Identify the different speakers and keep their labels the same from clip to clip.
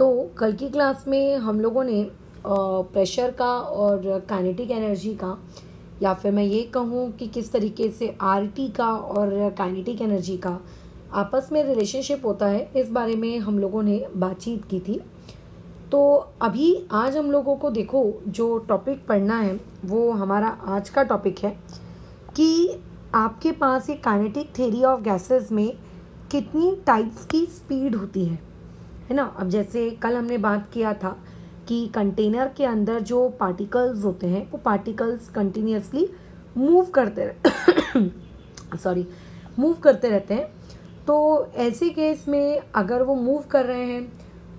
Speaker 1: तो कल की क्लास में हम लोगों ने प्रेशर का और काइनेटिक एनर्जी का, या फिर मैं ये कहूँ कि किस तरीके से आरटी का और काइनेटिक एनर्जी का आपस में रिलेशनशिप होता है, इस बारे में हम लोगों ने बातचीत की थी। तो अभी आज हम लोगों को देखो जो टॉपिक पढ़ना है वो हमारा आज का टॉपिक है कि आपके पास ये काइनेटिक थ्योरी ऑफ गैसेस में कितनी टाइप्स की स्पीड होती है ना। अब जैसे कल हमने बात किया था कि कंटेनर के अंदर जो पार्टिकल्स होते हैं वो पार्टिकल्स कंटिन्यूसली मूव करते रहते हैं। तो ऐसे केस में अगर वो मूव कर रहे हैं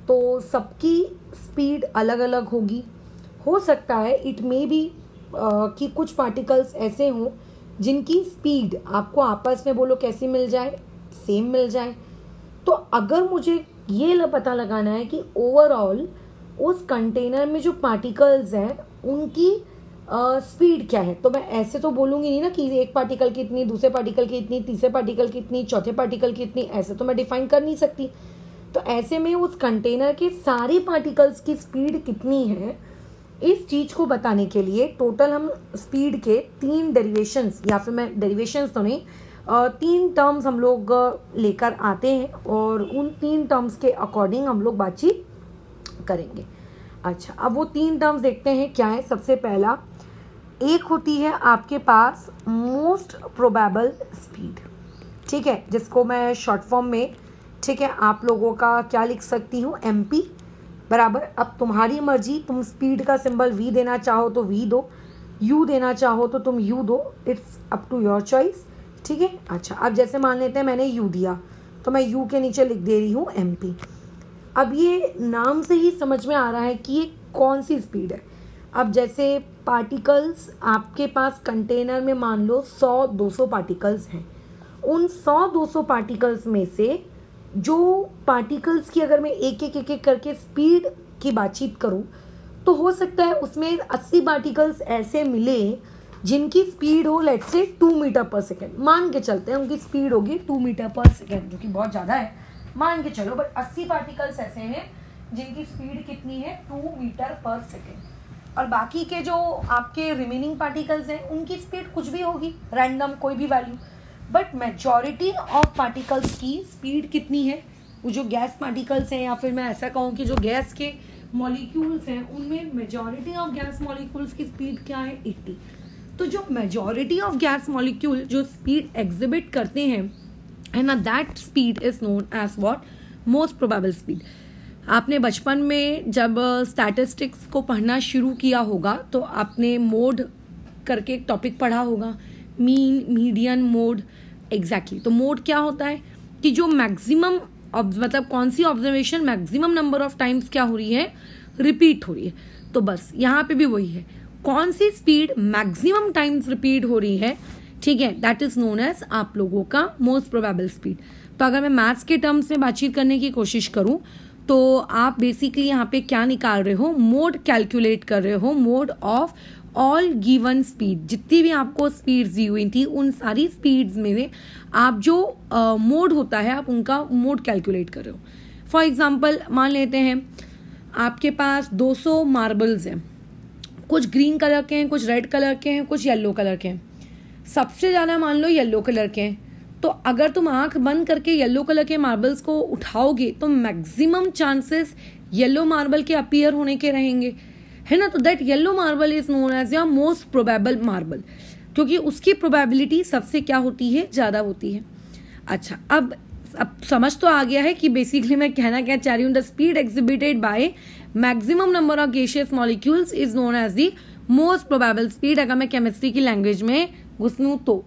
Speaker 1: तो सबकी स्पीड अलग अलग होगी। हो सकता है इट मे बी कि कुछ पार्टिकल्स ऐसे हों जिनकी स्पीड आपको आपस में बोलो कैसी मिल जाए, सेम मिल जाए। तो अगर मुझे ये पता लगाना है कि ओवरऑल उस कंटेनर में जो पार्टिकल्स हैं उनकी स्पीड क्या है, तो मैं ऐसे तो बोलूँगी नहीं ना कि एक पार्टिकल की इतनी, दूसरे पार्टिकल की इतनी, तीसरे पार्टिकल की इतनी, चौथे पार्टिकल की इतनी, ऐसे तो मैं डिफाइन कर नहीं सकती। तो ऐसे में उस कंटेनर के सारे पार्टिकल्स की स्पीड कितनी है, इस चीज़ को बताने के लिए टोटल हम स्पीड के 3 डेरिवेशंस, या फिर मैं डेरिवेशंस तो नहीं 3 टर्म्स हम लोग लेकर आते हैं और उन 3 टर्म्स के अकॉर्डिंग हम लोग बातचीत करेंगे। अच्छा, अब वो 3 टर्म्स देखते हैं क्या है। सबसे पहला एक होती है आपके पास मोस्ट प्रोबेबल स्पीड, ठीक है, जिसको मैं शॉर्ट फॉर्म में, ठीक है, आप लोगों का क्या लिख सकती हूँ, MP बराबर। अब तुम्हारी मर्जी, तुम स्पीड का सिंबल V देना चाहो तो V दो, U देना चाहो तो तुम U दो, it's up to your choice, ठीक है। अच्छा, अब जैसे मान लेते हैं मैंने U दिया तो मैं U के नीचे लिख दे रही हूँ MP। अब ये नाम से ही समझ में आ रहा है कि ये कौन सी स्पीड है। अब जैसे पार्टिकल्स आपके पास कंटेनर में मान लो 100-200 पार्टिकल्स हैं, उन 100-200 पार्टिकल्स में से जो पार्टिकल्स की अगर मैं एक एक करके स्पीड की बातचीत करूं तो हो सकता है उसमें 80 पार्टिकल्स ऐसे मिले जिनकी स्पीड हो लेट्स से 2 मीटर पर सेकेंड। मान के चलते हैं उनकी स्पीड होगी 2 मीटर पर सेकेंड, जो कि बहुत ज़्यादा है, मान के चलो। बट 80 पार्टिकल्स ऐसे हैं जिनकी स्पीड कितनी है, 2 मीटर पर सेकेंड। और बाकी के जो आपके रिमेनिंग पार्टिकल्स हैं उनकी स्पीड कुछ भी होगी, रैंडम कोई भी value. But majority of particles की स्पीड कितनी है, वो जो गैस पार्टिकल्स हैं, या फिर मैं ऐसा कहूँ कि जो गैस के मॉलिक्यूल्स हैं उनमें मेजॉरिटी ऑफ गैस मॉलिक्यूल्स की स्पीड क्या है, 80। तो जो मेजॉरिटी ऑफ गैस मॉलिक्यूल जो स्पीड एग्जिबिट करते हैं है ना, that speed is known as what, most probable speed. आपने बचपन में जब स्टैटिस्टिक्स को पढ़ना शुरू किया होगा तो आपने मोड करके एक टॉपिक पढ़ा होगा, मीन, मीडियन, मोड। एग्जैक्टली तो मोड क्या होता है कि जो मैक्सिमम, मतलब कौन सी observation maximum number of times क्या हो रही है, रिपीट हो रही है। तो बस यहाँ पे भी वही है, कौन सी स्पीड मैक्सिमम टाइम्स रिपीट हो रही है, ठीक है, दैट इज नोन एज आप लोगों का मोस्ट प्रोबेबल स्पीड। तो अगर मैं मैथ्स के टर्म्स में बातचीत करने की कोशिश करूं तो आप बेसिकली यहाँ पे क्या निकाल रहे हो, मोड कैलकुलेट कर रहे हो, mode of all given speed. जितनी भी आपको स्पीड्स दी हुई थी उन सारी स्पीड्स में आप जो मोड होता है आप उनका मोड कैलकुलेट कर रहे हो। फॉर एग्जांपल मान लेते हैं आपके पास 200 मार्बल्स हैं, कुछ ग्रीन कलर के हैं, कुछ रेड कलर के हैं, कुछ येलो कलर के हैं। सबसे ज़्यादा मान लो येलो कलर के हैं, तो अगर तुम आंख बंद करके येलो कलर के मार्बल्स को उठाओगे तो मैक्सिमम चांसेस येलो मार्बल के अपीयर होने के रहेंगे, है ना। तो that yellow marble is known as your most probable marble, क्योंकि उसकी प्रोबेबिलिटी सबसे क्या होती है, ज़्यादा होती है। अच्छा, अब समझ तो आ गया है कि बेसिकली मैं कहना क्या चाह रही हूँ, the speed exhibited by maximum number of gaseous molecules is known as the most probable speed, अगर मैं केमिस्ट्री की लैंग्वेज में घुसूं तो,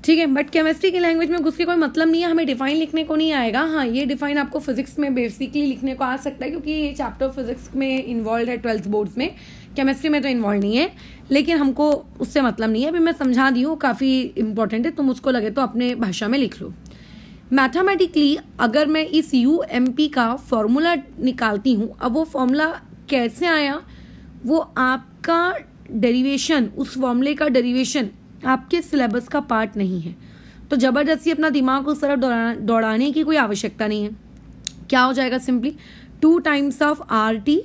Speaker 1: ठीक है। बट केमिस्ट्री की लैंग्वेज में घुस के कोई मतलब नहीं है, हमें डिफाइन लिखने को नहीं आएगा। हाँ, ये डिफाइन आपको फिजिक्स में बेसिकली लिखने को आ सकता है क्योंकि ये चैप्टर फिजिक्स में इन्वॉल्व है 12th बोर्ड्स में, केमिस्ट्री में तो इन्वॉल्व नहीं है, लेकिन हमको उससे मतलब नहीं है। अभी मैं समझा दी हूँ, काफ़ी इंपॉर्टेंट है, तुम उसको लगे तो अपने भाषा में लिख लो। मैथमेटिकली अगर मैं इस UMP का फॉर्मूला निकालती हूँ, अब वो फॉर्मूला कैसे आया, वो आपका डेरिवेशन, उस फॉर्मूले का डेरिवेशन आपके सिलेबस का पार्ट नहीं है, तो ज़बरदस्ती अपना दिमाग उस तरफ दौड़ाने की कोई आवश्यकता नहीं है। क्या हो जाएगा, simply 2 times of RT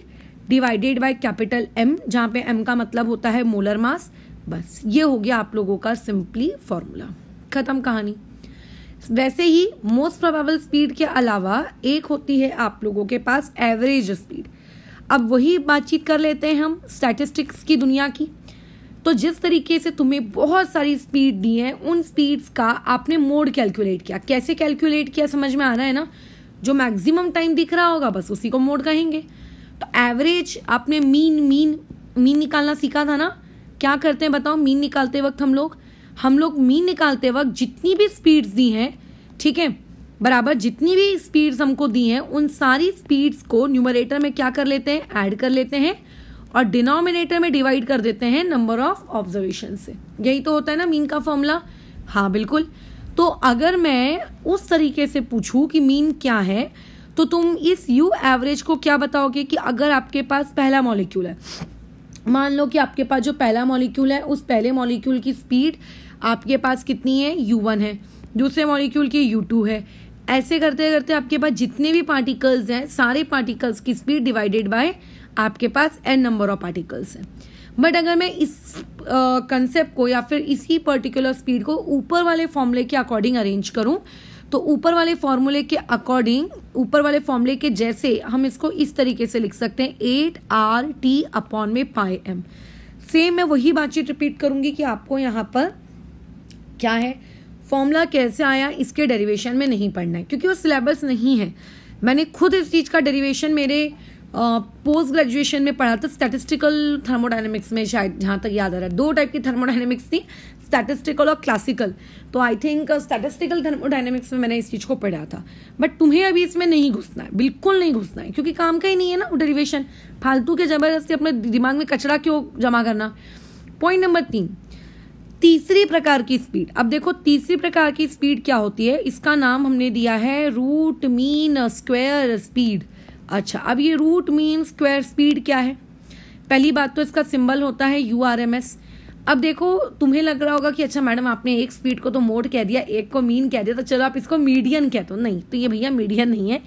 Speaker 1: divided by capital M, जहाँ पे M का मतलब होता है मोलर मास। बस ये हो गया आप लोगों का सिंपली फॉर्मूला, खत्म कहानी। वैसे ही मोस्ट प्रोबेबल स्पीड के अलावा एक होती है आप लोगों के पास एवरेज स्पीड। अब वही बातचीत कर लेते हैं हम स्टैटिस्टिक्स की दुनिया की। तो जिस तरीके से तुम्हें बहुत सारी स्पीड दी है, उन स्पीड्स का आपने मोड कैलकुलेट किया। कैसे कैलकुलेट किया समझ में आ रहा है ना? जो मैक्सिमम टाइम दिख रहा होगा बस उसी को मोड कहेंगे। तो एवरेज आपने मीन निकालना सीखा था ना? क्या करते हैं बताओ? मीन निकालते वक्त हम लोग मीन निकालते वक्त जितनी भी स्पीड्स दी हैं, ठीक है, बराबर जितनी भी स्पीड्स हमको दी हैं, उन सारी स्पीड्स को न्यूमरेटर में क्या कर लेते हैं? ऐड कर लेते हैं और डिनोमिनेटर में डिवाइड कर देते हैं नंबर ऑफ ऑब्जर्वेशन से। यही तो होता है ना मीन का फॉर्मूला। हाँ बिल्कुल। तो अगर मैं उस तरीके से पूछूं कि मीन क्या है, तो तुम इस यू एवरेज को क्या बताओगे कि अगर आपके पास पहला मॉलिक्यूल है, मान लो कि आपके पास जो पहला मॉलिक्यूल है उस पहले मॉलिक्यूल की स्पीड आपके पास कितनी है? U1 है, दूसरे मॉलिक्यूल की U2 है। ऐसे करते करते आपके पास जितने भी पार्टिकल्स हैं, सारे पार्टिकल्स की स्पीड डिवाइडेड बाय आपके पास n नंबर ऑफ पार्टिकल्स है। बट अगर मैं इस कंसेप्ट को या फिर इसी पर्टिकुलर स्पीड को ऊपर वाले फॉर्मूले के अकॉर्डिंग अरेंज करूं, तो ऊपर वाले फॉर्मूले के अकॉर्डिंग, ऊपर वाले फॉर्मूले के जैसे हम इसको इस तरीके से लिख सकते हैं 8RT अपॉन में पाई M। सेम मैं वही बातचीत रिपीट करूंगी कि आपको यहाँ पर क्या है, फॉर्मूला कैसे आया इसके डेरिवेशन में नहीं पढ़ना है, क्योंकि वो सिलेबस नहीं है। मैंने खुद इस चीज़ का डेरिवेशन मेरे पोस्ट ग्रेजुएशन में पढ़ा था, स्टैटिस्टिकल थर्मोडायनेमिक्स में, शायद जहाँ तक याद आ रहा है। 2 टाइप की थर्मोडायनेमिक्स थी, स्टैटिस्टिकल और क्लासिकल। तो आई थिंक स्टैटिस्टिकल थर्मोडायनेमिक्स में मैंने इस चीज़ को पढ़ा था। बट तुम्हें अभी इसमें नहीं घुसना है, बिल्कुल नहीं घुसना है, क्योंकि काम का ही नहीं है ना वो डेरिवेशन। फालतू के जबरदस्ती अपने दिमाग में कचरा क्यों जमा करना। पॉइंट नंबर 3, तीसरी प्रकार की स्पीड। अब देखो तीसरी प्रकार की स्पीड क्या होती है, इसका नाम हमने दिया है रूट मीन स्क्वायर स्पीड। अच्छा, अब ये रूट मीन स्क्वायर स्पीड क्या है? पहली बात तो इसका सिंबल होता है URMS। अब देखो तुम्हें लग रहा होगा कि अच्छा मैडम आपने एक स्पीड को तो मोड कह दिया, एक को मीन कह दिया, तो चलो आप इसको मीडियन कह दो। नहीं, तो ये भैया मीडियन नहीं है,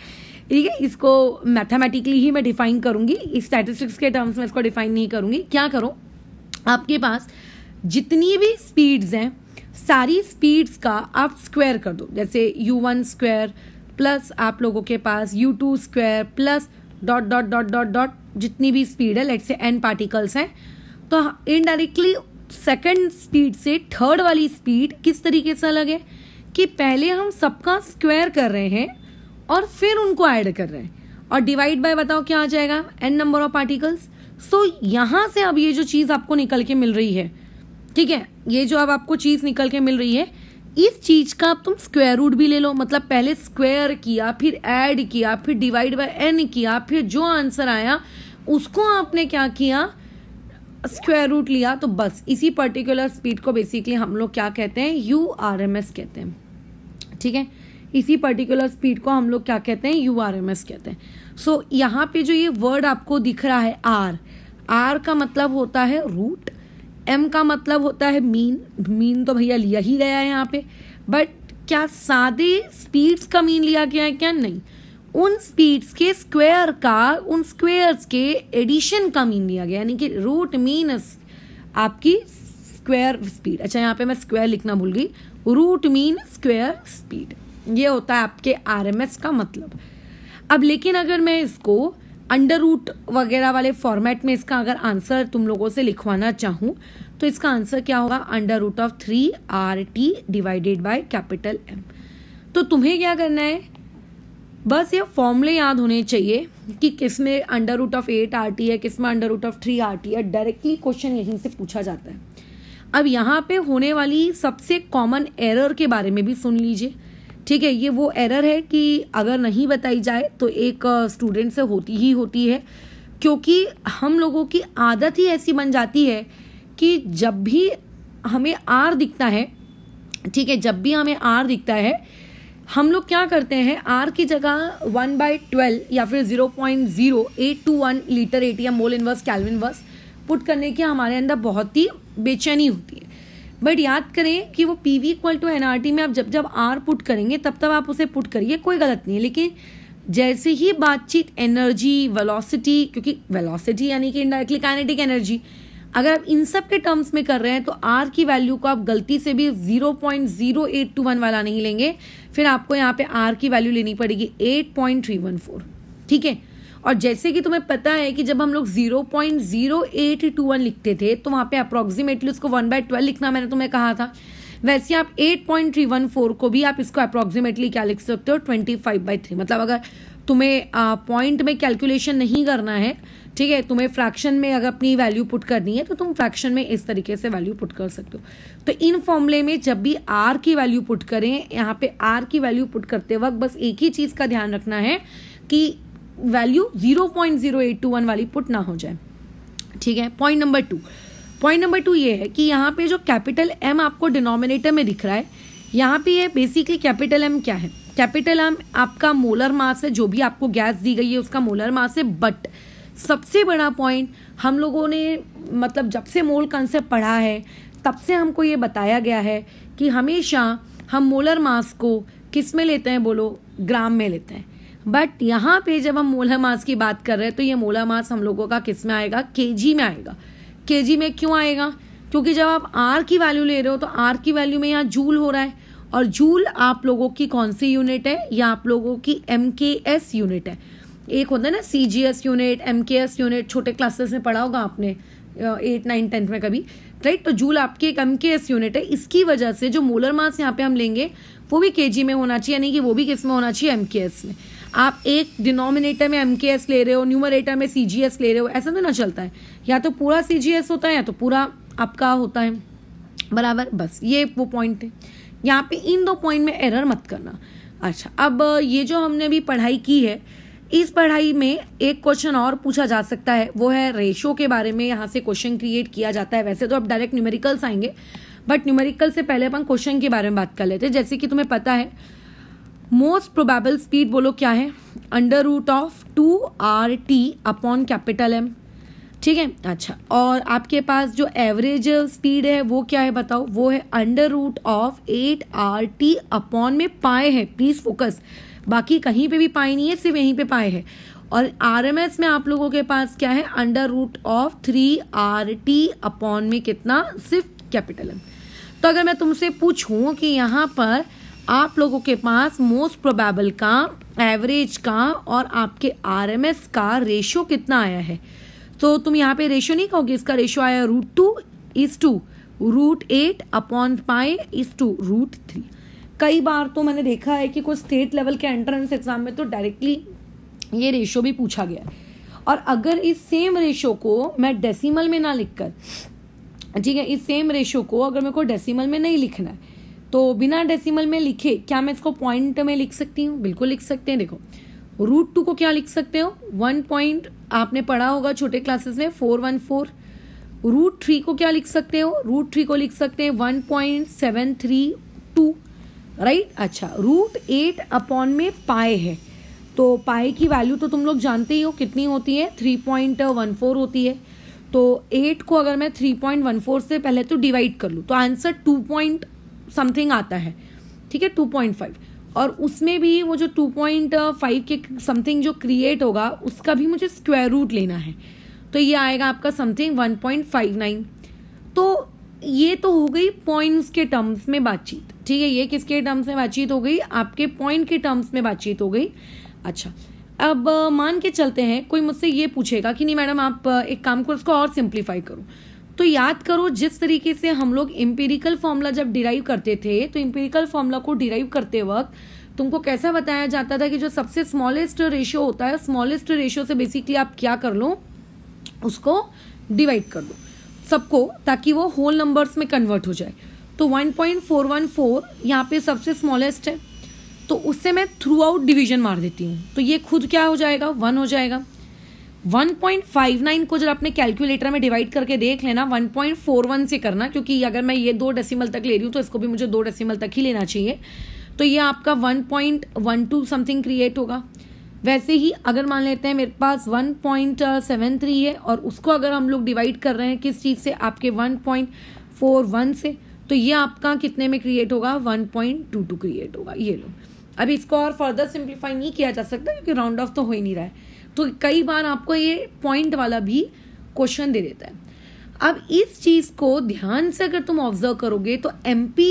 Speaker 1: ठीक है। इसको मैथमेटिकली ही मैं डिफाइन करूंगी, इस स्टैटिस्टिक्स के टर्म्स में इसको डिफाइन नहीं करूंगी। क्या करो, आपके पास जितनी भी स्पीड्स हैं, सारी स्पीड्स का आप स्क्वायर कर दो। जैसे U1 स्क्वायर प्लस आप लोगों के पास U2 square plus dot dot dot dot dot, जितनी भी स्पीड है, लेट्स से n पार्टिकल्स हैं, तो इनडायरेक्टली सेकंड स्पीड से थर्ड वाली स्पीड किस तरीके से अलग है कि पहले हम सबका स्क्वायर कर रहे हैं और फिर उनको ऐड कर रहे हैं, और डिवाइड बाय बताओ क्या आ जाएगा? n number of particles. So यहां से अब ये जो चीज आपको निकल के मिल रही है, ठीक है, ये जो अब आपको चीज निकल के मिल रही है, इस चीज का अब तुम स्क्वायर रूट भी ले लो। मतलब पहले स्क्वायर किया, फिर ऐड किया, फिर डिवाइड बाय n किया, फिर जो आंसर आया उसको आपने क्या किया? स्क्वायर रूट लिया। तो बस इसी पर्टिकुलर स्पीड को बेसिकली हम लोग क्या कहते हैं? URMS कहते हैं, ठीक है। इसी पर्टिकुलर स्पीड को हम लोग क्या कहते हैं? URMS कहते हैं। सो यहाँ पे जो ये वर्ड आपको दिख रहा है R का मतलब होता है रूट, M का मतलब होता है मीन तो भैया लिया ही गया है यहाँ पे। बट क्या सादे स्पीड्स का मीन लिया गया है क्या? नहीं, उन स्पीड्स के स्क्वायर का, उन स्क्वायर्स के एडिशन का मीन लिया गया, यानी कि रूट मीन आपकी स्क्वायर स्पीड। अच्छा, यहाँ पे मैं स्क्वायर लिखना भूल गई, रूट मीन स्क्वायर स्पीड, ये होता है आपके RMS का मतलब। अब लेकिन अगर मैं इसको अंडर रूट वगैरह वाले फॉर्मेट में इसका अगर आंसर तुम लोगों से लिखवाना चाहूँ, तो इसका आंसर क्या होगा? Under root of 3RT divided by capital M। तो तुम्हें क्या करना है, बस ये फॉर्मूले याद होने चाहिए कि किसमें अंडर रूट ऑफ 8RT है, किसमें अंडर रूट ऑफ 3RT है। डायरेक्टली क्वेश्चन यहीं से पूछा जाता है। अब यहाँ पे होने वाली सबसे कॉमन एरर के बारे में भी सुन लीजिए, ठीक है। ये वो एरर है कि अगर नहीं बताई जाए तो एक स्टूडेंट से होती ही होती है, क्योंकि हम लोगों की आदत ही ऐसी बन जाती है कि जब भी हमें R दिखता है, ठीक है, जब भी हमें R दिखता है, हम लोग क्या करते हैं, R की जगह 1/12 या फिर 0.0821 litre ATM mole inverse kelvin inverse put करने की हमारे अंदर बहुत ही बेचैनी होती है। बट याद करें कि वो PV = NRT में आप जब जब R पुट करेंगे तब तब आप उसे पुट करिए, कोई गलत नहीं है। लेकिन जैसे ही बातचीत एनर्जी, वेलोसिटी, क्योंकि वेलोसिटी यानी कि इनडायरेक्टली काइनेटिक एनर्जी, अगर आप इन सब के टर्म्स में कर रहे हैं तो आर की वैल्यू को आप गलती से भी 0.0821 वाला नहीं लेंगे, फिर आपको यहाँ पे आर की वैल्यू लेनी पड़ेगी 8.314, ठीक है। और जैसे कि तुम्हें पता है कि जब हम लोग 0.0821 लिखते थे तो वहाँ पे अप्रोक्सीमेटली उसको 1/12 लिखना मैंने तुम्हें कहा था, वैसे आप 8.314 को भी आप इसको अप्रोक्सीमेटली क्या लिख सकते हो, 25/3। मतलब अगर तुम्हें पॉइंट में कैलकुलेशन नहीं करना है, ठीक है, तुम्हें फ्रैक्शन में अगर अपनी वैल्यू पुट करनी है तो तुम फ्रैक्शन में इस तरीके से वैल्यू पुट कर सकते हो। तो इन फॉर्मूले में जब भी आर की वैल्यू पुट करें, यहाँ पे आर की वैल्यू पुट करते वक्त बस एक ही चीज का ध्यान रखना है कि वैल्यू 0.0821 वाली पुट ना हो जाए, ठीक है। पॉइंट नंबर टू ये है कि यहाँ पे जो कैपिटल एम आपको डिनोमिनेटर में दिख रहा है, यहाँ पे ये बेसिकली कैपिटल एम क्या है, कैपिटल एम आपका मोलर मास है, जो भी आपको गैस दी गई है उसका मोलर मास है। बट सबसे बड़ा पॉइंट हम लोगों ने, मतलब जब से मोल कंसेप्ट पढ़ा है तब से हमको ये बताया गया है कि हमेशा हम मोलर मास को किस में लेते हैं, बोलो, ग्राम में लेते हैं। बट यहाँ पे जब हम मोलर मास की बात कर रहे हैं तो ये मोलर मास हम लोगों का किस में आएगा, केजी में आएगा। केजी में क्यों आएगा, क्योंकि जब आप आर की वैल्यू ले रहे हो तो आर की वैल्यू में यहाँ जूल हो रहा है, और जूल आप लोगों की कौन सी यूनिट है, या आप लोगों की MKS यूनिट है। एक होता है ना CGS यूनिट, MKS यूनिट, छोटे क्लासेस में पढ़ा होगा आपने 8, 9, 10 में कभी, राइट। तो जूल आपकी एक MKS यूनिट है। इसकी वजह से जो मोलर मास यहाँ पे हम लेंगे वो भी केजी में होना चाहिए, यानी कि वो भी किस में होना चाहिए, MKS में। आप एक डिनोमिनेटर में MKS ले रहे हो, न्यूमरेटर में CGS ले रहे हो, ऐसा तो ना चलता है। या तो पूरा CGS होता है या तो पूरा आपका होता है, बराबर। बस ये वो पॉइंट है, यहाँ पे इन दो पॉइंट में एरर मत करना। अच्छा, अब ये जो हमने अभी पढ़ाई की है, इस पढ़ाई में एक क्वेश्चन और पूछा जा सकता है, वो है रेशो के बारे में। यहाँ से क्वेश्चन क्रिएट किया जाता है। वैसे तो अब डायरेक्ट न्यूमेरिकल्स आएंगे, बट न्यूमेरिकल से पहले अपन क्वेश्चन के बारे में बात कर लेते हैं। जैसे कि तुम्हें पता है मोस्ट प्रोबेबल स्पीड बोलो क्या है, √2RT अपॉन कैपिटल M, ठीक है। अच्छा, और आपके पास जो एवरेज स्पीड है वो क्या है बताओ, वो है √8RT अपॉन में पाए है। प्लीज फोकस, बाकी कहीं पे भी पाए नहीं है, सिर्फ यहीं पे पाए है। और RMS में आप लोगों के पास क्या है, √3RT अपॉन में कितना, सिर्फ कैपिटल M। तो अगर मैं तुमसे पूछूं कि यहाँ पर आप लोगों के पास मोस्ट प्रोबेबल का, एवरेज का और आपके RMS का रेशियो कितना आया है, तो तुम यहाँ पे रेशियो नहीं कहोगे, इसका रेशियो आया √2:, √8 अपॉन पाई /√3। कई बार तो मैंने देखा है कि कुछ स्टेट लेवल के एंट्रेंस एग्जाम में तो डायरेक्टली ये रेशियो भी पूछा गया है। और अगर इस सेम रेशियो को मैं डेसिमल में ना लिखकर, ठीक है, इस सेम रेशियो को अगर मेरे को डेसिमल में नहीं लिखना है तो बिना डेसिमल में लिखे क्या मैं इसको पॉइंट में लिख सकती हूँ, बिल्कुल लिख सकते हैं। देखो, √2 को क्या लिख सकते हो, 1 पॉइंट, आपने पढ़ा होगा छोटे क्लासेस में 414। √3 को क्या लिख सकते हो, √3 को लिख सकते हैं 1.732, राइट। अच्छा, √8 अपॉन में पाए है, तो पाए की वैल्यू तो तुम लोग जानते ही हो कितनी होती है, 3.14 होती है। तो 8 को अगर मैं 3.14 से पहले तो डिवाइड कर लूँ तो आंसर 2 समथिंग आता है, ठीक है, 2.5। और उसमें भी वो जो 2.5 के समथिंग जो क्रिएट होगा उसका भी मुझे स्क्वायर रूट लेना है, तो ये आएगा आपका समथिंग 1.59। तो ये तो हो गई पॉइंट्स के टर्म्स में बातचीत, ठीक है। ये किसके टर्म्स में बातचीत हो गई, आपके पॉइंट के टर्म्स में बातचीत हो गई। अच्छा, अब मान के चलते हैं कोई मुझसे ये पूछेगा कि नहीं मैडम आप एक काम करो, इसको और सिंप्लीफाई करो। तो याद करो जिस तरीके से हम लोग एम्पिरिकल फॉर्मूला जब डिराइव करते थे, तो एम्पिरिकल फॉर्मूला को डिराइव करते वक्त तुमको कैसा बताया जाता था कि जो सबसे स्मॉलेस्ट रेशियो होता है, स्मॉलेस्ट रेशियो से बेसिकली आप क्या कर लो, उसको डिवाइड कर दो सबको, ताकि वो होल नंबर्स में कन्वर्ट हो जाए। तो 1.414 यहाँ पे सबसे स्मॉलेस्ट है, तो उससे मैं थ्रू आउट डिविजन मार देती हूँ, तो ये खुद क्या हो जाएगा, 1 हो जाएगा। 1.59 को जब अपने कैलकुलेटर में डिवाइड करके देख लेना, 1.41 से करना, क्योंकि अगर मैं ये 2 डेसिमल तक ले रही हूँ तो इसको भी मुझे 2 डेसिमल तक ही लेना चाहिए। तो ये आपका 1.12 समथिंग क्रिएट होगा। वैसे ही अगर मान लेते हैं मेरे पास 1.73 है और उसको अगर हम लोग डिवाइड कर रहे हैं किस चीज़ से, आपके 1.41 से, तो ये आपका कितने में क्रिएट होगा, 1.22 क्रिएट होगा। ये लो, अब इसको और फर्दर सिंप्लीफाई नहीं किया जा सकता क्योंकि राउंड ऑफ तो हो ही नहीं रहा है, तो कई बार आपको ये पॉइंट वाला भी क्वेश्चन दे देता है। अब इस चीज को ध्यान से अगर तुम ऑब्जर्व करोगे तो MP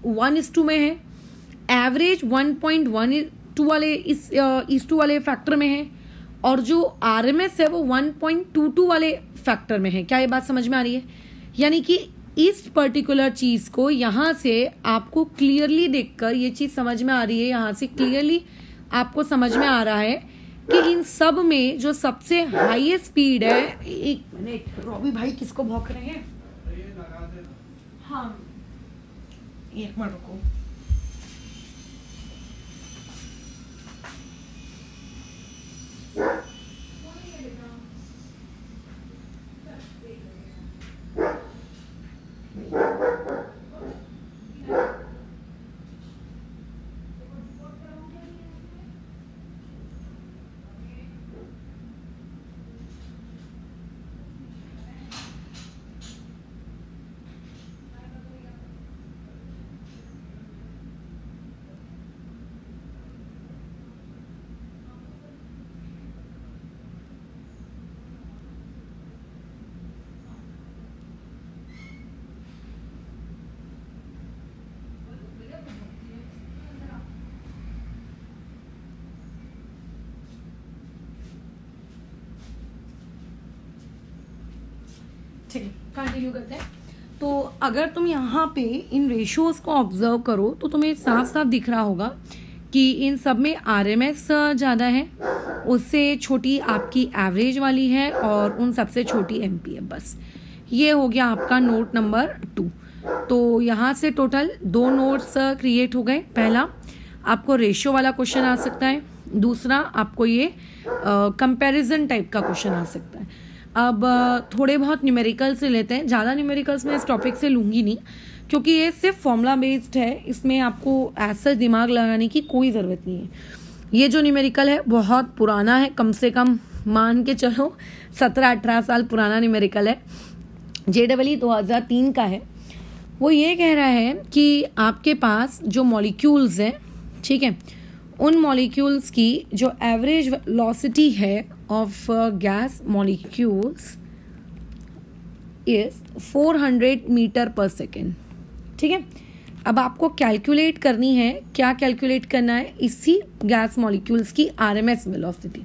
Speaker 1: 1:2 में है, एवरेज 1.12 वाले इस टू वाले फैक्टर में है, और जो RMS है वो 1.22 वाले फैक्टर में है। क्या ये बात समझ में आ रही है? यानी कि इस पर्टिकुलर चीज को यहाँ से आपको क्लियरली देखकर ये चीज समझ में आ रही है, यहाँ से क्लियरली आपको समझ में आ रहा है कि इन सब में जो सबसे हाईएस्ट स्पीड है, एक मिनट रॉबी भाई किसको भौंक रहे हैं? हाँ एक मिनट रुको। ठीक है, कंटिन्यू करते हैं। तो अगर तुम यहाँ पे इन रेशियोज को ऑब्जर्व करो तो तुम्हें साफ साफ दिख रहा होगा कि इन सब में RMS ज़्यादा है, उससे छोटी आपकी एवरेज वाली है, और उन सबसे छोटी MP है। बस ये हो गया आपका नोट नंबर 2। तो यहाँ से टोटल 2 नोट्स क्रिएट हो गए। पहला आपको रेशियो वाला क्वेश्चन आ सकता है, दूसरा आपको ये कंपैरिजन टाइप का क्वेश्चन आ सकता है। अब थोड़े बहुत न्यूमेरिकल से लेते हैं, ज़्यादा न्यूमेरिकल्स मैं इस टॉपिक से लूँगी नहीं क्योंकि ये सिर्फ फॉर्मूला बेस्ड है, इसमें आपको ऐसा दिमाग लगाने की कोई ज़रूरत नहीं है। ये जो न्यूमेरिकल है बहुत पुराना है, कम से कम मान के चलो 17-18 साल पुराना न्यूमेरिकल है, JEE 2003 का है। वो ये कह रहा है कि आपके पास जो मॉलिक्यूल्स हैं, ठीक है, उन मॉलिक्यूल्स की जो एवरेज वेलोसिटी है of gas molecules is 400 metre पर सेकेंड। ठीक है, अब आपको कैलकुलेट करनी है, क्या कैलकुलेट करना है? इसी गैस मॉलिक्यूल्स की RMS वेलोसिटी।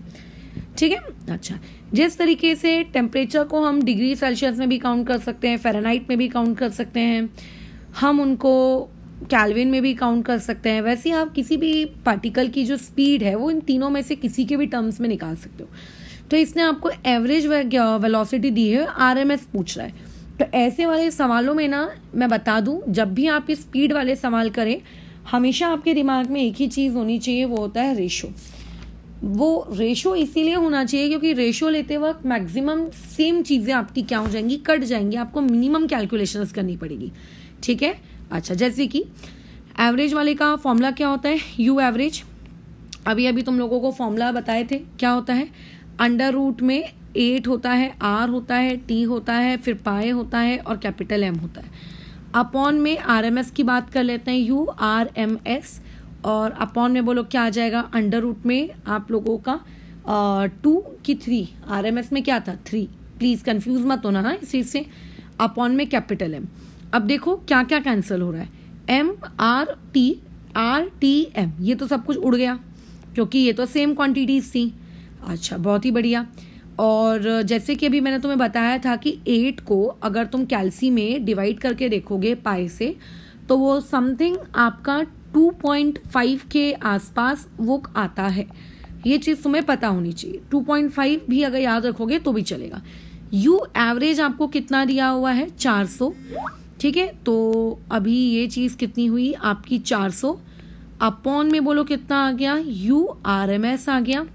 Speaker 1: ठीक है, अच्छा, जिस तरीके से टेम्परेचर को हम डिग्री सेल्सियस में भी काउंट कर सकते हैं, फ़ारेनहाइट में भी काउंट कर सकते हैं, हम उनको केल्विन में भी काउंट कर सकते हैं, वैसे आप किसी भी पार्टिकल की जो स्पीड है वो इन तीनों में से किसी के भी टर्म्स में निकाल सकते हो। तो इसने आपको एवरेज वेलोसिटी दी है, RMS पूछ रहा है। तो ऐसे वाले सवालों में ना मैं बता दूं, जब भी आप इस स्पीड वाले सवाल करें हमेशा आपके दिमाग में एक ही चीज़ होनी चाहिए, वो होता है रेशो। वो रेशो इसीलिए होना चाहिए क्योंकि रेशो लेते वक्त मैक्सिमम सेम चीज़ें आपकी क्या हो जाएंगी, कट जाएंगी, आपको मिनिमम कैलकुलेशंस करनी पड़ेगी। ठीक है, अच्छा, जैसे कि एवरेज वाले का फॉर्मूला क्या होता है? U average. अभी तुम लोगों को फॉर्मूला बताए थे, क्या होता है? अंडर रूट में 8 होता है, R होता है, T होता है, फिर पाए होता है और कैपिटल M होता है। अपॉन में RMS की बात कर लेते हैं, URMS, और अपॉन में बोलो क्या आ जाएगा? अंडर रूट में आप लोगों का 2 की 3, RMS में क्या था? 3। प्लीज कंफ्यूज मत होना हाँ इस चीज से। अपॉन में कैपिटल M। अब देखो क्या क्या कैंसिल हो रहा है, MRT M, ये तो सब कुछ उड़ गया क्योंकि ये तो सेम क्वांटिटीज थी। अच्छा, बहुत ही बढ़िया। और जैसे कि अभी मैंने तुम्हें बताया था कि 8 को अगर तुम कैल्सी में डिवाइड करके देखोगे पाई से, तो वो समथिंग आपका 2.5 के आसपास वो आता है। ये चीज़ तुम्हें पता होनी चाहिए। 2.5 भी अगर याद रखोगे तो भी चलेगा। U एवरेज आपको कितना दिया हुआ है? 400। ठीक है, तो अभी ये चीज़ कितनी हुई आपकी? 400। अपॉन में बोलो कितना आ गया? URMS आ गया,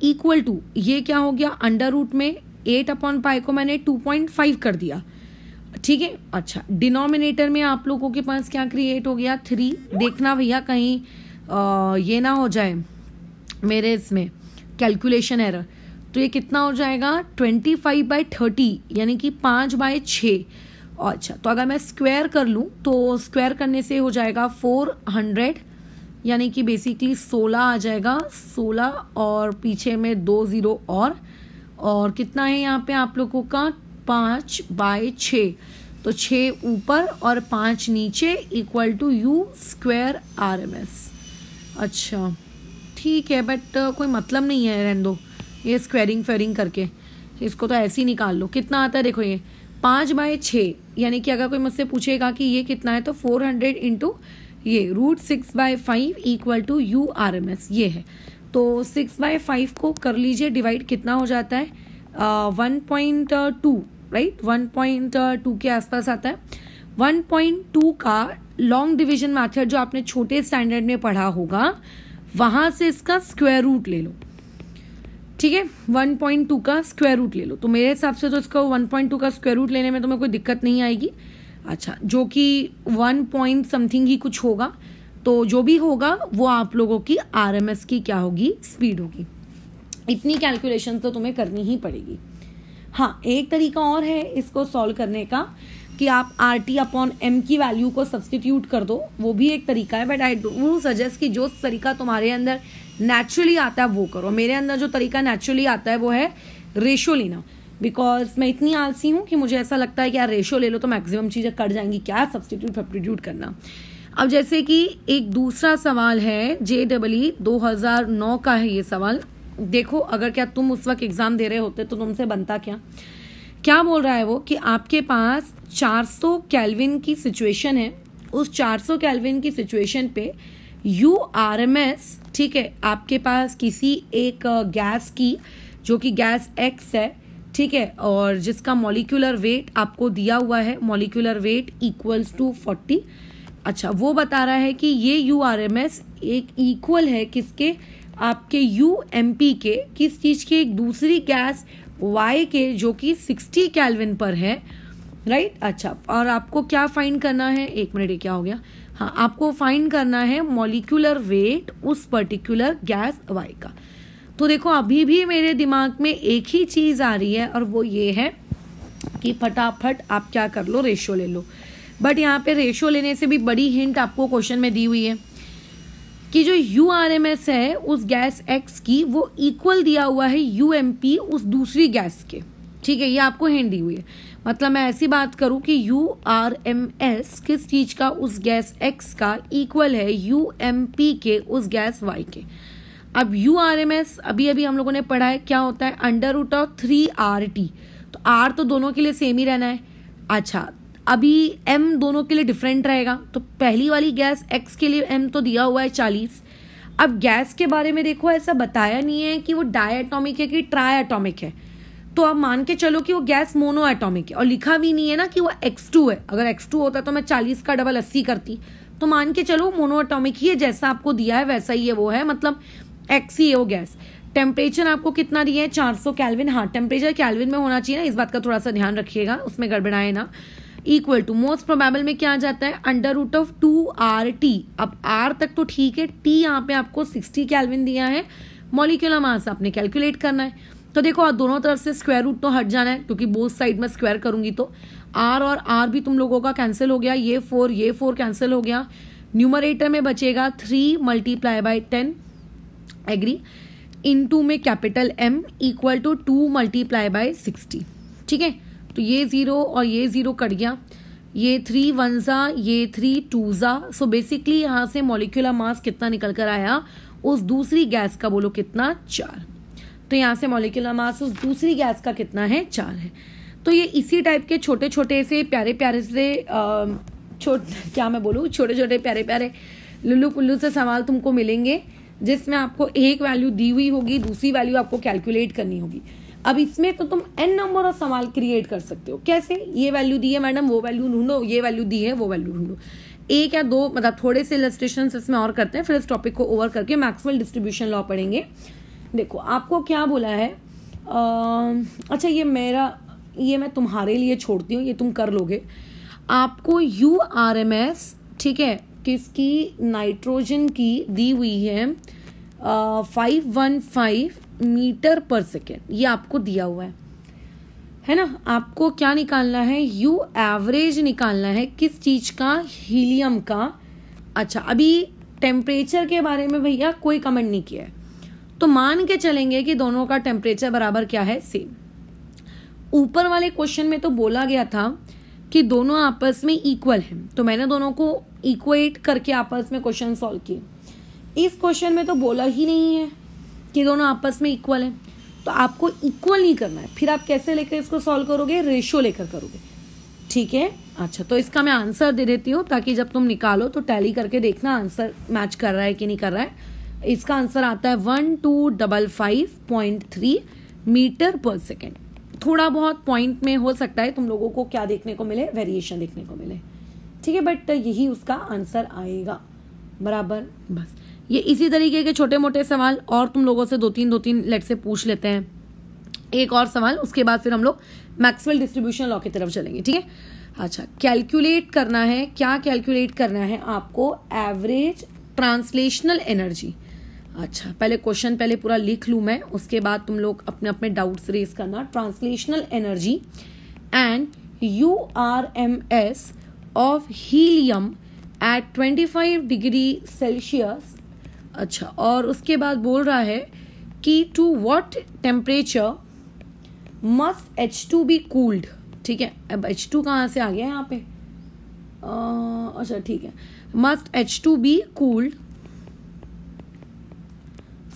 Speaker 1: इक्वल टू ये क्या हो गया? अंडर रूट में 8 अपॉन पाई को मैंने 2.5 कर दिया। ठीक है, अच्छा, डिनोमिनेटर में आप लोगों के पास क्या क्रिएट हो गया? 3। देखना भैया कहीं ये ना हो जाए मेरे इसमें कैलकुलेशन एरर। तो ये कितना हो जाएगा? 25/30, यानी कि 5/6। अच्छा, तो अगर मैं स्क्वायर कर लूँ तो स्क्वायर करने से हो जाएगा 400 यानी कि बेसिकली 16 आ जाएगा, 16 और पीछे में 2 0 और कितना है यहाँ पे आप लोगों का 5/6, तो 6 ऊपर और 5 नीचे equal to U square RMS। अच्छा ठीक है, बट कोई मतलब नहीं है, रहने दो ये स्क्वेरिंग फेरिंग करके, इसको तो ऐसे ही निकाल लो। कितना आता है देखो, ये 5/6, यानी कि अगर कोई मुझसे पूछेगा कि ये कितना है तो 400 इंटू ये √6/5 इक्वल टू U RMS ये है। तो 6/5 को कर लीजिए डिवाइड, कितना हो जाता है 1.2, राइट, 1.2 के आसपास आता है। 1.2 का लॉन्ग डिवीजन मेथड जो आपने छोटे स्टैंडर्ड में पढ़ा होगा, वहां से इसका स्क्वायर रूट ले लो, ठीक है, 1.2 का स्क्वायर रूट ले लो। तो मेरे हिसाब से तो इसका 1.2 का स्क्वायर रूट लेने में तुम्हें कोई दिक्कत नहीं आएगी। अच्छा, जो कि 1 पॉइंट समथिंग ही कुछ होगा, तो जो भी होगा वो आप लोगों की RMS की क्या होगी, स्पीड होगी। इतनी कैलकुलेशन तो तुम्हें करनी ही पड़ेगी। हाँ, एक तरीका और है इसको सॉल्व करने का कि आप RT/M की वैल्यू को सब्सटीट्यूट कर दो, वो भी एक तरीका है, बट आई डोंट सजेस्ट कि जो तरीका तुम्हारे अंदर नेचुरली आता है वो करो। मेरे अंदर जो तरीका नेचुरली आता है वो है रेशो लेना, बिकॉज मैं इतनी आलसी हूँ कि मुझे ऐसा लगता है कि यार रेशो ले लो तो मैक्सिमम चीज़ें कट जाएंगी, क्या सब्सटीट्यूट करना। अब जैसे कि एक दूसरा सवाल है, JEE 2009 का है ये सवाल। देखो, अगर क्या तुम उस वक्त एग्जाम दे रहे होते तो तुमसे बनता क्या बोल रहा है वो कि आपके पास 400 केल्विन की सिचुएशन है, उस 400 केल्विन की सिचुएशन पे U RMS, ठीक है, आपके पास किसी एक गैस की जो कि गैस X है, ठीक है, और जिसका मॉलिक्यूलर वेट आपको दिया हुआ है, मॉलिक्यूलर वेट इक्वल्स टू 40। अच्छा, वो बता रहा है कि ये U RMS एक इक्वल है किसके, आपके UMP के, किस चीज के, एक दूसरी गैस Y के जो कि 60 केल्विन पर है, राइट। अच्छा, और आपको क्या फाइंड करना है, एक मिनट, ये क्या हो गया, हाँ, आपको फाइंड करना है मॉलिक्यूलर वेट उस पर्टिकुलर गैस Y का। तो देखो, अभी भी मेरे दिमाग में एक ही चीज आ रही है और वो ये है कि फटाफट आप क्या कर लो, रेशो ले लो। बट यहाँ पे रेशो लेने से भी बड़ी हिंट आपको क्वेश्चन में दी हुई है कि जो U RMS है उस गैस X की, वो इक्वल दिया हुआ है UMP उस दूसरी गैस के, ठीक है, ये आपको हिंट दी हुई है। मतलब मैं ऐसी बात करूं कि U RMS किस चीज का, उस गैस X का इक्वल है UMP के उस गैस Y के। अब U RMS अभी हम लोगों ने पढ़ा है क्या होता है, √3RT, तो R तो दोनों के लिए सेम ही रहना है। अच्छा, अभी M दोनों के लिए डिफरेंट रहेगा, तो पहली वाली गैस X के लिए M तो दिया हुआ है 40। अब गैस के बारे में देखो, ऐसा बताया नहीं है कि वो डायटोमिक है कि ट्राई एटॉमिक है, तो आप मान के चलो कि वो गैस मोनो एटॉमिक है, और लिखा भी नहीं है ना कि वो X2 है। अगर X2 होता तो मैं 40 का डबल 80 करती, तो मान के चलो मोनो एटॉमिक ही है, जैसा आपको दिया है वैसा ही है, वो है, मतलब X ही है वो गैस। टेम्परेचर आपको कितना दिया है, 400 केल्विन। हाँ, टेम्परेचर केल्विन में होना चाहिए ना, इस बात का थोड़ा सा ध्यान रखिएगा, उसमें गड़बड़ाए ना। इक्वल टू मोस्ट प्रोबेबल में क्या आ जाता है, √2RT। अब R तक तो ठीक है, T यहाँ पे आपको 60 केल्विन दिया है, मॉलिक्यूलर मास आपने कैलकुलेट करना है। तो देखो, दोनों तरफ से स्क्वायर रूट तो हट जाना है, क्योंकि बोथ साइड में स्क्वायर करूंगी तो R और R भी तुम लोगों का कैंसिल हो गया, ये 4 कैंसिल हो गया। न्यूमरेटर में बचेगा 3 × 10, एग्री, इनटू में कैपिटल M इक्वल टू 2 × 60, ठीक है। तो ये 0 और ये 0 कट गया, ये 3 1 ये 3 2 सो बेसिकली यहाँ से मॉलिक्यूलर मास कितना निकल कर आया उस दूसरी गैस का, बोलो कितना, 4। तो यहाँ से मॉलिक्यूलर मास उस दूसरी गैस का कितना है, 4 है। तो ये इसी टाइप के छोटे छोटे से प्यारे प्यारे से क्या मैं बोलूँ, छोटे छोटे प्यारे प्यारे लुल्लू पुल्लू से सवाल तुमको मिलेंगे, जिसमें आपको एक वैल्यू दी हुई होगी, दूसरी वैल्यू आपको कैलकुलेट करनी होगी। अब इसमें तो तुम n नंबर ऑफ सवाल क्रिएट कर सकते हो। कैसे, ये वैल्यू दी है मैडम, वो वैल्यू ढूंढो, ये वैल्यू दी है, वो वैल्यू ढूंढो। एक या दो, मतलब थोड़े से इलस्ट्रेशन इसमें और करते हैं, फिर इस टॉपिक को ओवर करके मैक्सवेल डिस्ट्रीब्यूशन लॉ पढ़ेंगे। देखो, आपको क्या बोला है, अच्छा ये मैं तुम्हारे लिए छोड़ती हूँ, ये तुम कर लोगे। आपको U RMS, ठीक है, किसकी, नाइट्रोजन की दी हुई है 515 मीटर पर सेकेंड, ये आपको दिया हुआ है ना। आपको क्या निकालना है, U एवरेज निकालना है, किस चीज का, हीलियम का। अच्छा, अभी टेम्परेचर के बारे में भैया कोई कमेंट नहीं किया है, तो मान के चलेंगे कि दोनों का टेम्परेचर बराबर क्या है, सेम। ऊपर वाले क्वेश्चन में तो बोला गया था कि दोनों आपस में इक्वल हैं, तो मैंने दोनों को इक्वेट करके आपस में क्वेश्चन सॉल्व किए। इस क्वेश्चन में तो बोला ही नहीं है कि दोनों आपस में इक्वल हैं, तो आपको इक्वल नहीं करना है। फिर आप कैसे लेकर इसको सॉल्व करोगे, रेशियो लेकर करोगे, ठीक है। अच्छा, तो इसका मैं आंसर दे देती हूँ ताकि जब तुम निकालो तो टैली करके देखना आंसर मैच कर रहा है कि नहीं कर रहा है। इसका आंसर आता है 1255.3 मीटर पर सेकेंड। थोड़ा बहुत पॉइंट में हो सकता है तुम लोगों को क्या देखने को मिले, वेरिएशन देखने को मिले, ठीक है, बट यही उसका आंसर आएगा, बराबर। बस ये इसी तरीके के छोटे मोटे सवाल और तुम लोगों से दो तीन लेट से पूछ लेते हैं, एक और सवाल, उसके बाद फिर हम लोग मैक्सवेल डिस्ट्रीब्यूशन लॉ की तरफ चलेंगे, ठीक है। अच्छा, कैलकुलेट करना है, क्या कैलकुलेट करना है आपको, एवरेज ट्रांसलेशनल एनर्जी। अच्छा, पहले क्वेश्चन पहले पूरा लिख लूं मैं, उसके बाद तुम लोग अपने अपने डाउट्स रेज करना। Translational energy and URMS of helium at 25 degree Celsius. अच्छा, और उसके बाद बोल रहा है कि to what temperature must H2 be cooled, ठीक है। अब H2 कहाँ से आ गया यहाँ पे, अच्छा ठीक है, must H2 be cooled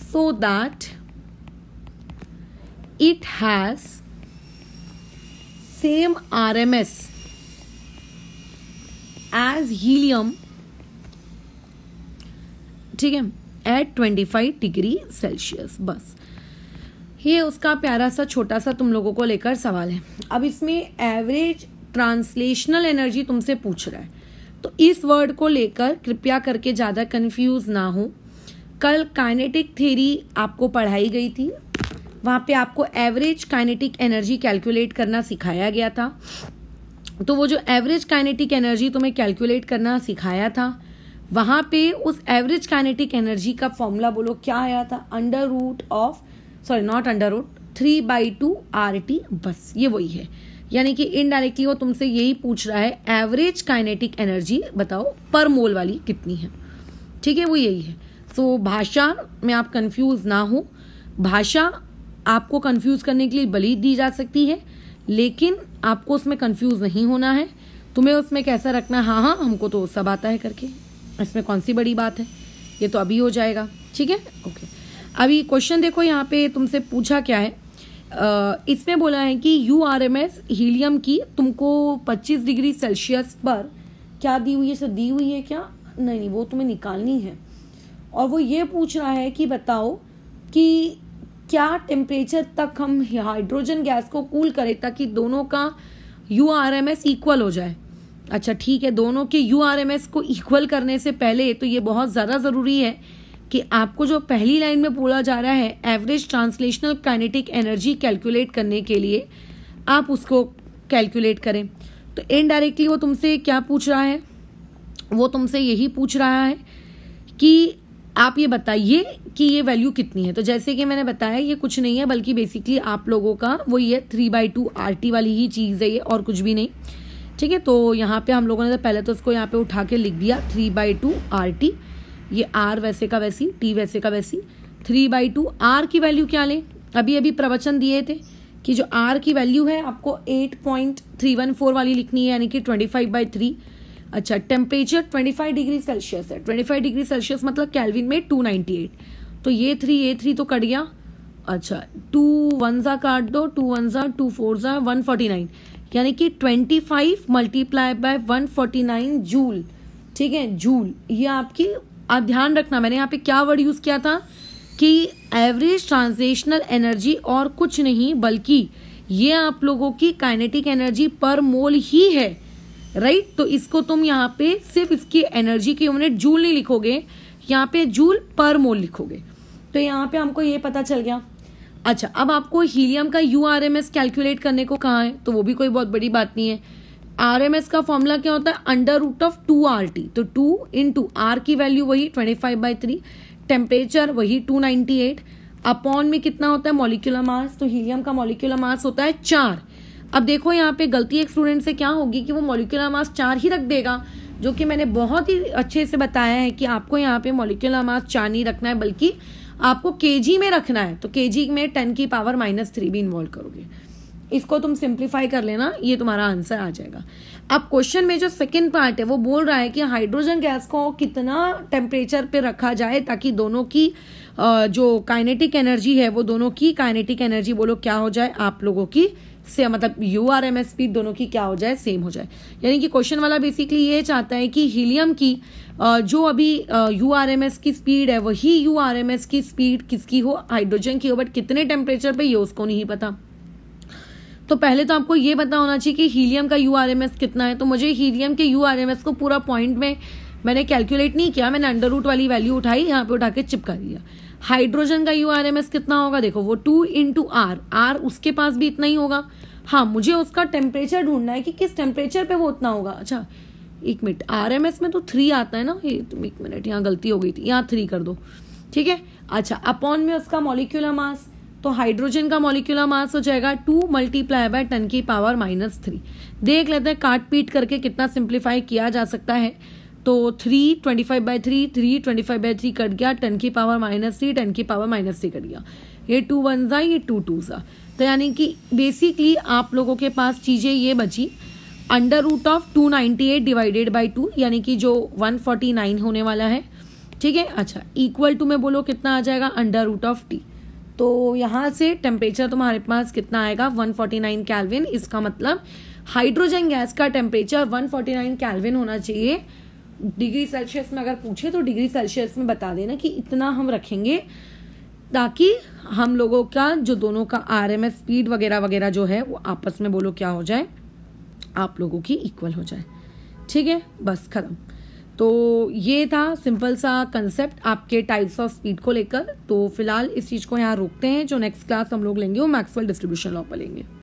Speaker 1: so that it has same RMS as helium, ठीक है, at 25 डिग्री सेल्सियस। बस ये उसका प्यारा सा छोटा सा तुम लोगों को लेकर सवाल है। अब इसमें एवरेज ट्रांसलेशनल एनर्जी तुमसे पूछ रहा है, तो इस वर्ड को लेकर कृपया करके ज्यादा कंफ्यूज ना हो। कल काइनेटिक थ्योरी आपको पढ़ाई गई थी, वहां पे आपको एवरेज काइनेटिक एनर्जी कैलकुलेट करना सिखाया गया था। तो वो जो एवरेज काइनेटिक एनर्जी तुम्हें कैलकुलेट करना सिखाया था, वहां पे उस एवरेज काइनेटिक एनर्जी का फॉर्मूला बोलो क्या आया था, under root of, sorry not under root, 3/2 RT। बस ये वही है, यानी कि इनडायरेक्टली वो तुमसे यही पूछ रहा है एवरेज काइनेटिक एनर्जी बताओ पर मोल वाली कितनी है, ठीक है, वो यही है। सो भाषा में आप कंफ्यूज ना हो, भाषा आपको कंफ्यूज करने के लिए बली दी जा सकती है, लेकिन आपको उसमें कंफ्यूज नहीं होना है। तुम्हें उसमें कैसा रखना, हाँ हाँ हमको तो सब आता है करके, इसमें कौन सी बड़ी बात है, ये तो अभी हो जाएगा, ठीक है, ओके। अभी क्वेश्चन देखो, यहाँ पे तुमसे पूछा क्या है, इसमें बोला है कि URMS हीलियम की तुमको 25 डिग्री सेल्सियस पर क्या दी हुई है, सर दी हुई है क्या, नहीं वो तुम्हें निकालनी है। और वो ये पूछ रहा है कि बताओ कि क्या टेम्परेचर तक हम हाइड्रोजन गैस को कूल करें ताकि दोनों का URMS इक्वल हो जाए। अच्छा ठीक है, दोनों के URMS को इक्वल करने से पहले तो ये बहुत ज़्यादा ज़रूरी है कि आपको जो पहली लाइन में बोला जा रहा है average translational kinetic energy calculate करने के लिए आप उसको कैलकुलेट करें। तो इनडायरेक्टली वो तुमसे क्या पूछ रहा है, वो तुमसे यही पूछ रहा है कि आप ये बताइए कि ये वैल्यू कितनी है। तो जैसे कि मैंने बताया ये कुछ नहीं है, बल्कि बेसिकली आप लोगों का वो ये 3/2 RT वाली ही चीज़ है ये, और कुछ भी नहीं, ठीक है। तो यहाँ पे हम लोगों ने तो पहले तो इसको यहाँ पे उठा के लिख दिया 3/2 RT, ये R वैसे का वैसी, T वैसे का वैसी, 3/2 R की वैल्यू क्या लें, अभी अभी प्रवचन दिए थे कि जो R की वैल्यू है आपको 8.314 वाली लिखनी है, यानी कि 25/3। अच्छा, टेम्परेचर 25 डिग्री सेल्सियस है, 25 डिग्री सेल्सियस मतलब केल्विन में 298, तो ये 3 तो कट गया। अच्छा 2 1 जा काट दो, 2 1 जा 2 4 जा 149, यानी कि 25 मल्टीप्लाई बाय 149 जूल, ठीक है, जूल। ये आपकी आप ध्यान रखना, मैंने यहाँ पे क्या वर्ड यूज किया था कि एवरेज ट्रांसलेशनल एनर्जी, और कुछ नहीं बल्कि ये आप लोगों की काइनेटिक एनर्जी पर मोल ही है, राइट। तो इसको तुम यहाँ पे सिर्फ इसकी एनर्जी की यूनिट जूल नहीं लिखोगे, यहाँ पे जूल पर मोल लिखोगे। तो यहाँ पे हमको ये पता चल गया। अच्छा, अब आपको हीलियम का URMS कैलकुलेट करने को कहा है, तो वो भी कोई बहुत बड़ी बात नहीं है। RMS का फॉर्मूला क्या होता है, अंडर रूट ऑफ 2 RT, तो 2 इंटू R की वैल्यू वही 25/3, टेम्परेचर वही 298, अपॉन में कितना होता है मॉलिक्यूलर मास, तो हीलियम का मॉलिक्यूलर मास होता है 4। अब देखो यहाँ पे गलती एक स्टूडेंट से क्या होगी कि वो मॉलिक्यूलर मास 4 ही रख देगा, जो कि मैंने बहुत ही अच्छे से बताया है कि आपको यहाँ पे मॉलिक्यूलर मास 4 नहीं रखना है, बल्कि आपको केजी में रखना है। तो केजी में 10⁻³ भी इन्वॉल्व करोगे। इसको तुम सिंप्लीफाई कर लेना, ये तुम्हारा आंसर आ जाएगा। अब क्वेश्चन में जो सेकंड पार्ट है वो बोल रहा है कि हाइड्रोजन गैस को कितना टेम्परेचर पे रखा जाए ताकि दोनों की जो काइनेटिक एनर्जी है वो दोनों की काइनेटिक एनर्जी बोलो क्या हो जाए आप लोगों की से, मतलब URMS स्पीड दोनों की क्या हो जाए, सेम हो जाए। यानी कि क्वेश्चन वाला बेसिकली ये चाहता है कि हीलियम की जो अभी URMS की स्पीड है वही URMS की स्पीड किसकी हो, हाइड्रोजन की हो, बट कितने टेम्परेचर पे ये उसको नहीं पता। तो पहले तो आपको ये पता होना चाहिए कि हीलियम का URMS कितना है। तो मुझे हीलियम के URMS को पूरा पॉइंट में मैंने कैलकुलेट नहीं किया, मैंने अंडर रूट वाली वैल्यू उठाई, यहाँ पे उठा के चिपका दिया। हाइड्रोजन का URMS कितना होगा, देखो वो 2 × R, R उसके पास भी इतना ही होगा। हाँ, मुझे उसका टेम्परेचर ढूंढना है कि किस टेम्परेचर पे वो उतना होगा। अच्छा 1 मिनट, RMS में तो 3 आता है ना, ये 1 मिनट यहाँ गलती हो गई थी, यहाँ 3 कर दो, ठीक है। अच्छा अपॉन में उसका मॉलिक्यूलर मास, तो हाइड्रोजन का मॉलिक्यूलर मास हो जाएगा 2 × 10⁻³ देख लेते हैं काट पीट करके कितना सिंप्लीफाई किया जा सकता है। तो 3 25/3, 3 25/3 कट गया, 10⁻³ 10⁻³ कट गया, ये 2 1 जा, ये 2 2 जा। तो यानी कि बेसिकली आप लोगों के पास चीजें ये बची, √298 डिवाइडेड बाई 2 यानी कि जो 149 होने वाला है, ठीक है। अच्छा इक्वल टू में बोलो कितना आ जाएगा, √T। तो यहाँ से टेम्परेचर तुम्हारे पास कितना आएगा, 149 केल्विन। इसका मतलब हाइड्रोजन गैस का टेम्परेचर 149 केल्विन होना चाहिए। डिग्री सेल्सियस में अगर पूछे तो डिग्री सेल्सियस में बता देना कि इतना हम रखेंगे ताकि हम लोगों का जो दोनों का RMS स्पीड वगैरह वगैरह जो है वो आपस में बोलो क्या हो जाए, आप लोगों की इक्वल हो जाए, ठीक है। बस खत्म। तो ये था सिंपल सा कंसेप्ट आपके टाइप्स ऑफ स्पीड को लेकर। तो फिलहाल इस चीज को यहाँ रोकते हैं, जो नेक्स्ट क्लास हम लोग लेंगे वो मैक्सवेल डिस्ट्रीब्यूशन लॉ पर लेंगे।